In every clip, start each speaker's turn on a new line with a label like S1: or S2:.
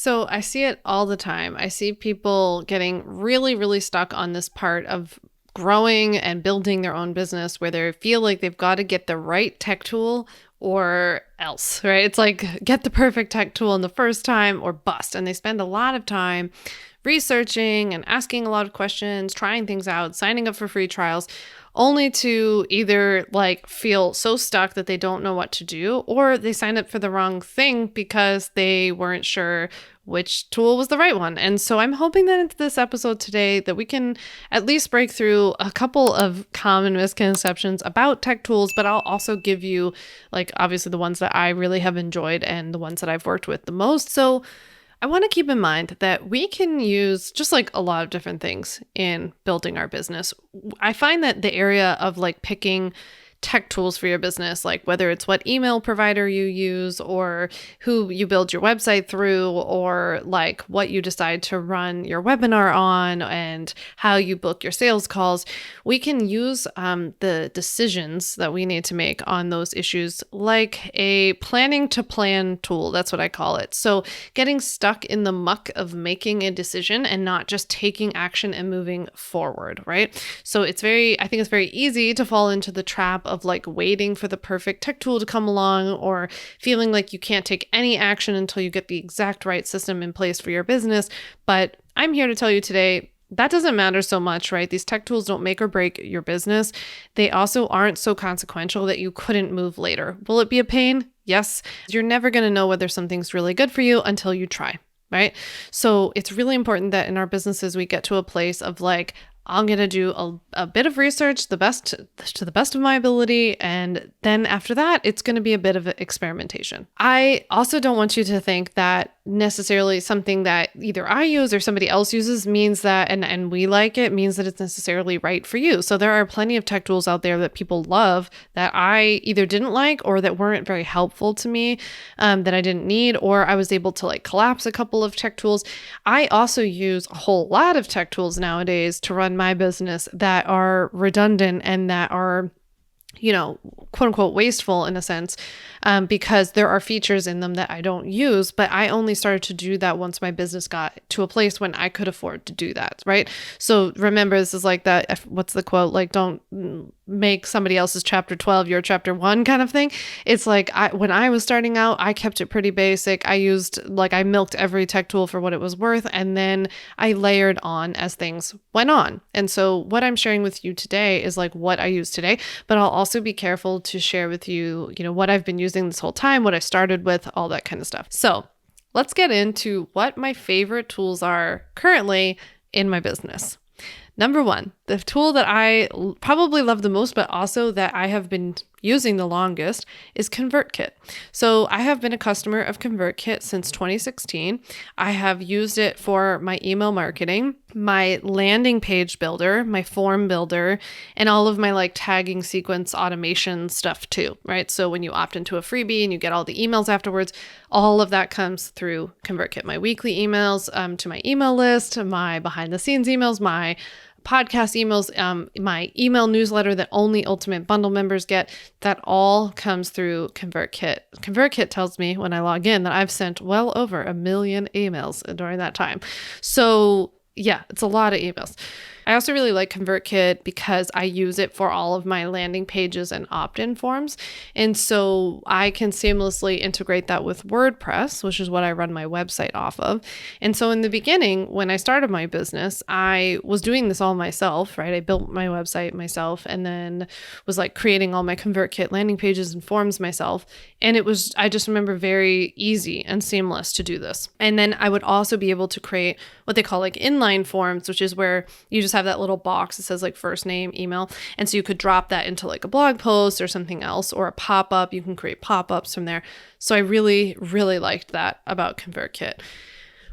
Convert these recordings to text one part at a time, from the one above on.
S1: So I see it all the time. I see people getting really, really stuck on this part of growing and building their own business where they feel like they've got to get the right tech tool or else, right? It's like get the perfect tech tool in the first time or bust. And they spend a lot of time researching and asking a lot of questions, trying things out, signing up for free trials, only to either like feel so stuck that they don't know what to do, or they signed up for the wrong thing because they weren't sure which tool was the right one. And so I'm hoping that in this episode today that we can at least break through a couple of common misconceptions about tech tools, but I'll also give you like obviously the ones that I really have enjoyed and the ones that I've worked with the most. So I want to keep in mind that we can use just like a lot of different things in building our business. I find that the area of like picking tech tools for your business, like whether it's what email provider you use or who you build your website through, or like what you decide to run your webinar on and how you book your sales calls, we can use the decisions that we need to make on those issues like a planning to plan tool. That's what I call it. So getting stuck in the muck of making a decision and not just taking action and moving forward, right? So I think it's very easy to fall into the trap of like waiting for the perfect tech tool to come along or feeling like you can't take any action until you get the exact right system in place for your business. But I'm here to tell you today, that doesn't matter so much, right? These tech tools don't make or break your business. They also aren't so consequential that you couldn't move later. Will it be a pain? Yes. You're never going to know whether something's really good for you until you try, right? So it's really important that in our businesses, we get to a place of like, I'm going to do a bit of research to the best of my ability. And then after that, it's going to be a bit of experimentation. I also don't want you to think that necessarily something that either I use or somebody else uses means that, and we like it, means that it's necessarily right for you. So there are plenty of tech tools out there that people love that I either didn't like or that weren't very helpful to me, that I didn't need, or I was able to like collapse a couple of tech tools. I also use a whole lot of tech tools nowadays to run my business that are redundant and that are, quote unquote, wasteful in a sense, because there are features in them that I don't use, but I only started to do that once my business got to a place when I could afford to do that, right? So remember, this is like that, what's the quote? Like, don't make somebody else's chapter 12 your chapter 1 kind of thing. It's like when I was starting out, I kept it pretty basic. I milked every tech tool for what it was worth, and then I layered on as things went on. And so what I'm sharing with you today is like what I use today, but I'll also be careful to share with you, what I've been using this whole time, what I started with, all that kind of stuff. So let's get into what my favorite tools are currently in my business. Number one, the tool that I probably love the most, but also that I have been using the longest is ConvertKit. So I have been a customer of ConvertKit since 2016. I have used it for my email marketing, my landing page builder, my form builder, and all of my like tagging sequence automation stuff too, right? So when you opt into a freebie and you get all the emails afterwards, all of that comes through ConvertKit. My weekly emails to my email list, my behind the scenes emails, my podcast emails, my email newsletter that only Ultimate Bundle members get, that all comes through ConvertKit. ConvertKit tells me when I log in that I've sent well over 1 million emails during that time. So yeah, it's a lot of emails. I also really like ConvertKit because I use it for all of my landing pages and opt-in forms. And so I can seamlessly integrate that with WordPress, which is what I run my website off of. And so in the beginning, when I started my business, I was doing this all myself, right? I built my website myself and then was like creating all my ConvertKit landing pages and forms myself. And I just remember very easy and seamless to do this. And then I would also be able to create what they call like inline forms, which is where you just have that little box that says like first name, email. And so you could drop that into like a blog post or something else, or a pop-up. You can create pop-ups from there. So I really, really liked that about ConvertKit.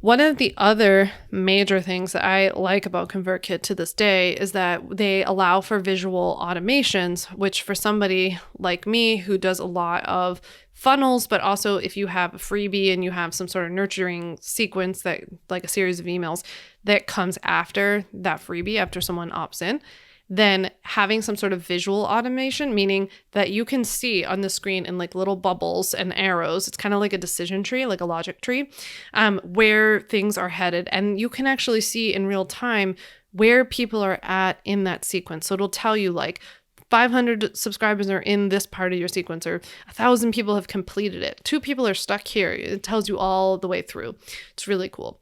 S1: One of the other major things that I like about ConvertKit to this day is that they allow for visual automations, which for somebody like me who does a lot of funnels, but also if you have a freebie and you have some sort of nurturing sequence that like a series of emails that comes after that freebie, after someone opts in, then having some sort of visual automation, meaning that you can see on the screen in like little bubbles and arrows, it's kind of like a decision tree, like a logic tree, where things are headed. And you can actually see in real time where people are at in that sequence. So it'll tell you like 500 subscribers are in this part of your sequence, or 1,000 people have completed it. 2 people are stuck here. It tells you all the way through. It's really cool.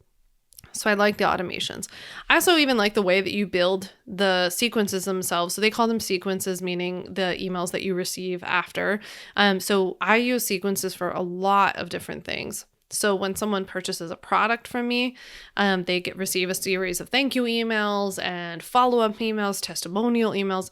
S1: So I like the automations. I also even like the way that you build the sequences themselves. So they call them sequences, meaning the emails that you receive after. So I use sequences for a lot of different things. So when someone purchases a product from me, they receive a series of thank you emails and follow-up emails, testimonial emails.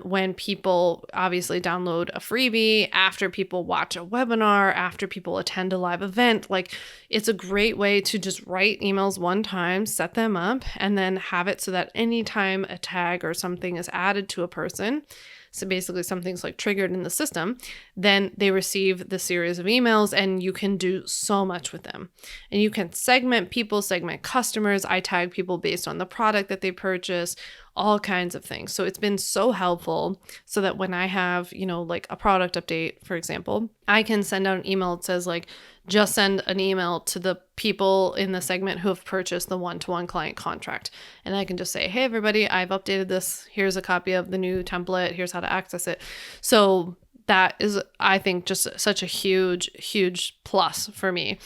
S1: When people obviously download a freebie, after people watch a webinar, after people attend a live event, like it's a great way to just write emails one time, set them up, and then have it so that anytime a tag or something is added to a person, so basically something's like triggered in the system, then they receive the series of emails and you can do so much with them. And you can segment people, segment customers. I tag people based on the product that they purchase, all kinds of things. So it's been so helpful so that when I have, like a product update, for example, I can send out an email that says like, just send an email to the people in the segment who have purchased the one-to-one client contract. And I can just say, hey, everybody, I've updated this. Here's a copy of the new template. Here's how to access it. So that is, I think, just such a huge, huge plus for me.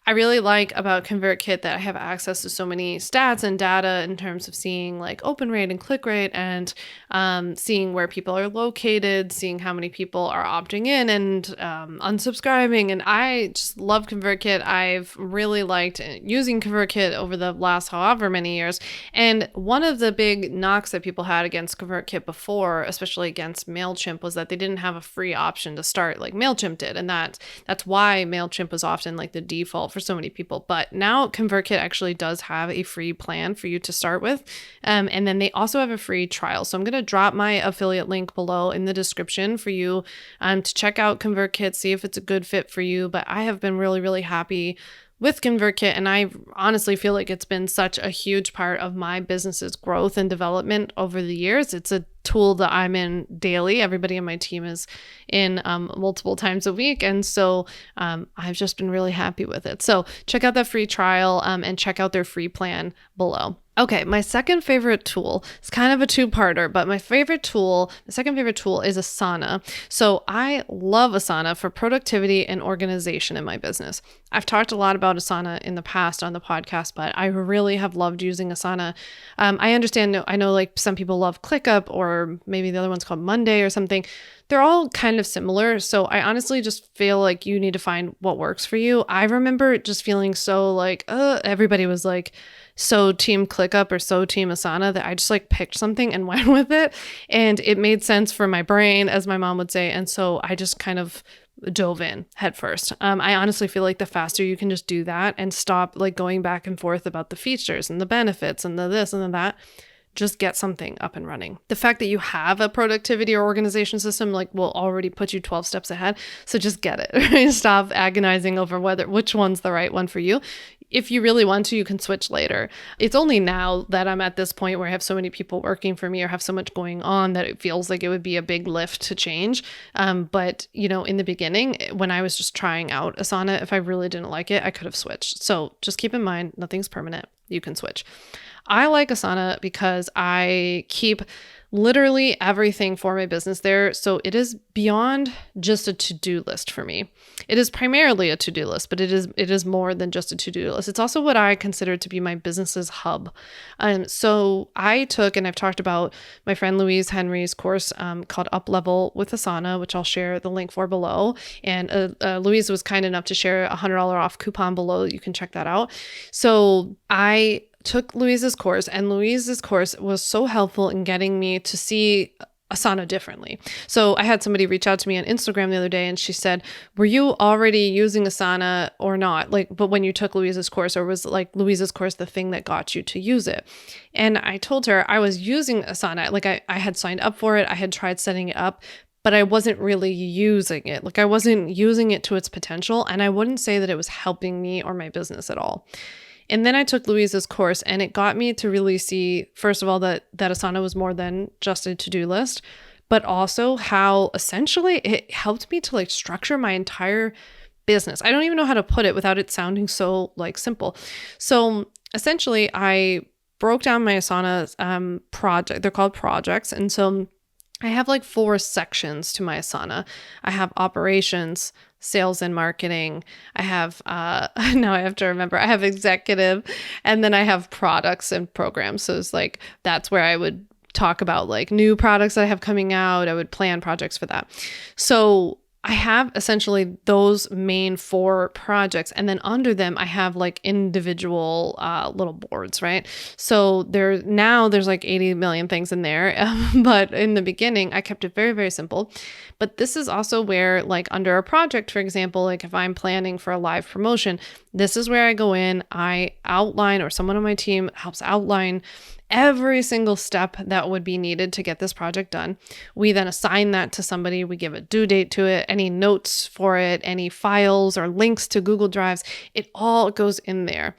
S1: I really like about ConvertKit that I have access to so many stats and data in terms of seeing like open rate and click rate and seeing where people are located, seeing how many people are opting in and unsubscribing. And I just love ConvertKit. I've really liked using ConvertKit over the last however many years. And one of the big knocks that people had against ConvertKit before, especially against MailChimp, was that they didn't have a free option to start like MailChimp did. And that's why MailChimp was often like the default for so many people. But now ConvertKit actually does have a free plan for you to start with. And then they also have a free trial. So I'm going to drop my affiliate link below in the description for you to check out ConvertKit, see if it's a good fit for you. But I have been really, really happy with ConvertKit, and I honestly feel like it's been such a huge part of my business's growth and development over the years. It's a tool that I'm in daily. Everybody in my team is in multiple times a week, and so I've just been really happy with it. So check out that free trial and check out their free plan below. Okay, my second favorite tool is kind of a two-parter, but my second favorite tool is Asana. So I love Asana for productivity and organization in my business. I've talked a lot about Asana in the past on the podcast, but I really have loved using Asana. I know like some people love ClickUp, or maybe the other one's called Monday or something. They're all kind of similar. So I honestly just feel like you need to find what works for you. I remember just feeling so like, everybody was like, so team ClickUp or so team Asana, that I just like picked something and went with it. And it made sense for my brain, as my mom would say. And so I just kind of dove in head first. I honestly feel like the faster you can just do that and stop like going back and forth about the features and the benefits and the this and the that, just get something up and running. The fact that you have a productivity or organization system like will already put you 12 steps ahead. So just get it. Right? Stop agonizing over which one's the right one for you. If you really want to, you can switch later. It's only now that I'm at this point where I have so many people working for me or have so much going on that it feels like it would be a big lift to change. But in the beginning, when I was just trying out Asana, if I really didn't like it, I could have switched. So just keep in mind, nothing's permanent. You can switch. I like Asana because I keep literally everything for my business there. So it is beyond just a to-do list for me. It is primarily a to-do list, but it is more than just a to-do list. It's also what I consider to be my business's hub. So I took, and I've talked about my friend Louise Henry's course called Up Level with Asana, which I'll share the link for below. And Louise was kind enough to share a $100 off coupon below. You can check that out. So I took Louise's course, and Louise's course was so helpful in getting me to see Asana differently. So I had somebody reach out to me on Instagram the other day, and she said, were you already using Asana or not? But when you took Louise's course, or was like Louise's course the thing that got you to use it? And I told her I was using Asana. Like I had signed up for it. I had tried setting it up, but I wasn't really using it. Like I wasn't using it to its potential. And I wouldn't say that it was helping me or my business at all. And then I took Louise's course, and it got me to really see, first of all, that Asana was more than just a to-do list, but also how essentially it helped me to like structure my entire business. I don't even know how to put it without it sounding so like simple. So essentially I broke down my Asana project. They're called projects. And so I have like 4 sections to my Asana. I have operations, sales and marketing. I have, now I have to remember, I have executive, and then I have products and programs. So it's like, that's where I would talk about like new products that I have coming out. I would plan projects for that. So I have essentially those main 4 projects, and then under them I have like individual little boards, right? So there's like 80 million things in there, but in the beginning I kept it very, very simple. But this is also where, like under a project, for example, like if I'm planning for a live promotion, this is where I go in, I outline, or someone on my team helps outline every single step that would be needed to get this project done. We then assign that to somebody. We give a due date to it, any notes for it, any files or links to Google Drives. It all goes in there.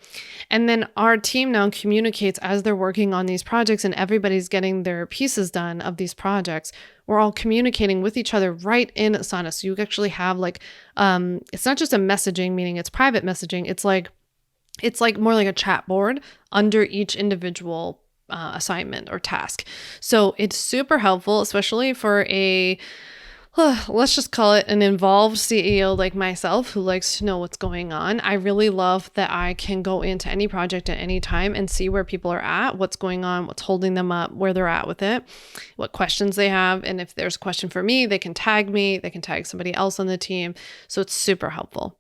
S1: And then our team now communicates as they're working on these projects, and everybody's getting their pieces done of these projects. We're all communicating with each other right in Asana. So you actually have like, it's not just a messaging, meaning it's private messaging. It's like more like a chat board under each individual assignment or task. So it's super helpful, especially for let's just call it an involved CEO like myself who likes to know what's going on. I really love that I can go into any project at any time and see where people are at, what's going on, what's holding them up, where they're at with it, what questions they have. And if there's a question for me, they can tag me, they can tag somebody else on the team. So it's super helpful.